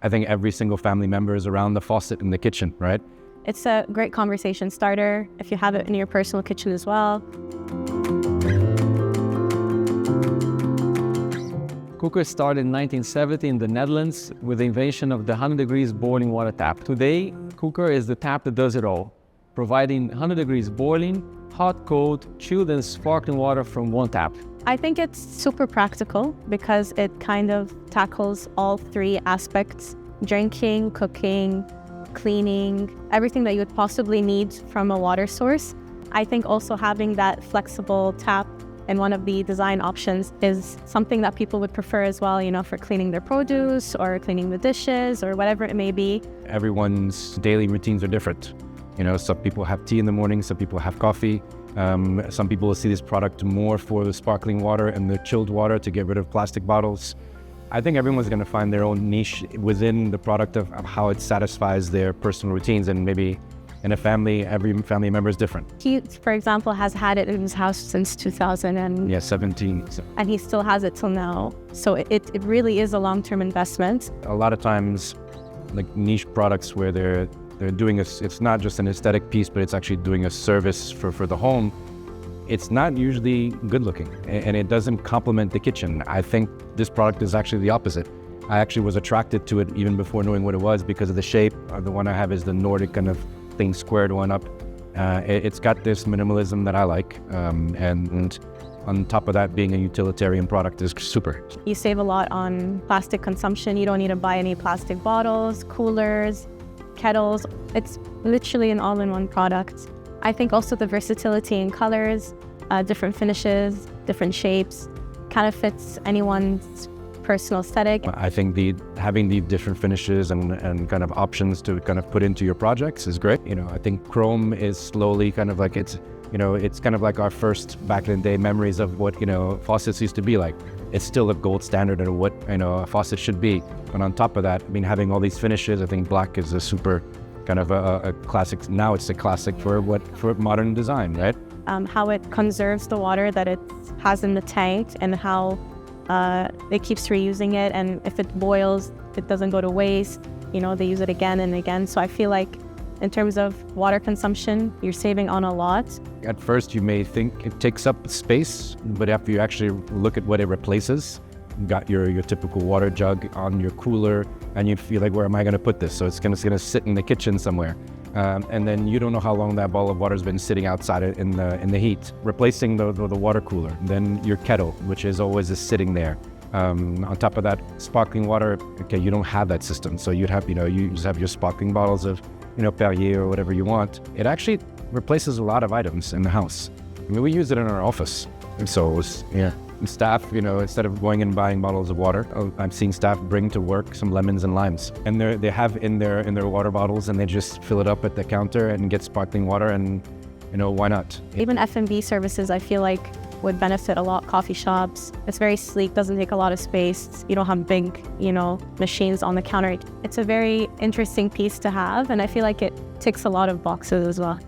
I think every single family member is around the faucet in the kitchen, right? It's a great conversation starter if you have it in your personal kitchen as well. Quooker started in 1970 in the Netherlands with the invention of the 100 degrees boiling water tap. Today, Quooker is the tap that does it all, providing 100 degrees boiling, hot, cold, chilled and sparkling water from one tap. I think it's super practical because it kind of tackles all three aspects: drinking, cooking, cleaning, everything that you would possibly need from a water source. I think also having that flexible tap in one of the design options is something that people would prefer as well, for cleaning their produce or cleaning the dishes or whatever it may be. Everyone's daily routines are different. Some people have tea in the morning, some people have coffee. Some people will see this product more for the sparkling water and the chilled water to get rid of plastic bottles. I think everyone's going to find their own niche within the product of how it satisfies their personal routines, and maybe in a family, every family member is different. He, for example, has had it in his house since 2017. And he still has it till now. So it really is a long-term investment. A lot of times, like niche products where they're doing it's not just an aesthetic piece, but it's actually doing a service for the home. It's not usually good looking, and it doesn't complement the kitchen. I think this product is actually the opposite. I actually was attracted to it even before knowing what it was because of the shape. The one I have is the Nordic kind of thing, squared one up. It's got this minimalism that I like, and on top of that, being a utilitarian product is super. You save a lot on plastic consumption. You don't need to buy any plastic bottles, coolers, kettles. It's literally an all-in-one product. I think also the versatility in colors, different finishes, different shapes, kind of fits anyone's personal aesthetic. I think having the different finishes and kind of options to kind of put into your projects is great. I think chrome is slowly kind of like it's kind of like our first back in the day memories of what, faucets used to be like. It's still a gold standard of what, a faucet should be. And on top of that, having all these finishes, I think black is a super kind of a classic. Now it's a classic for modern design, right? How it conserves the water that it has in the tank and how it keeps reusing it. And if it boils, it doesn't go to waste. They use it again and again. So I feel like in terms of water consumption, you're saving on a lot. At first, you may think it takes up space, but after you actually look at what it replaces, you got your typical water jug on your cooler, and you feel like, where am I going to put this? So it's going to sit in the kitchen somewhere. And then you don't know how long that bottle of water has been sitting outside in the heat. Replacing the water cooler, then your kettle, which is always just sitting there. On top of that, sparkling water, okay, you don't have that system. So you'd have, you just have your sparkling bottles of, Perrier or whatever you want. It actually replaces a lot of items in the house. We use it in our office. And so, staff, instead of going and buying bottles of water, I've seen staff bring to work some lemons and limes. And they have in their water bottles, and they just fill it up at the counter and get sparkling water, and, why not? Even F&B services, I feel like, would benefit a lot. Coffee shops, it's very sleek, doesn't take a lot of space. You don't have big, machines on the counter. It's a very interesting piece to have, and I feel like it ticks a lot of boxes as well.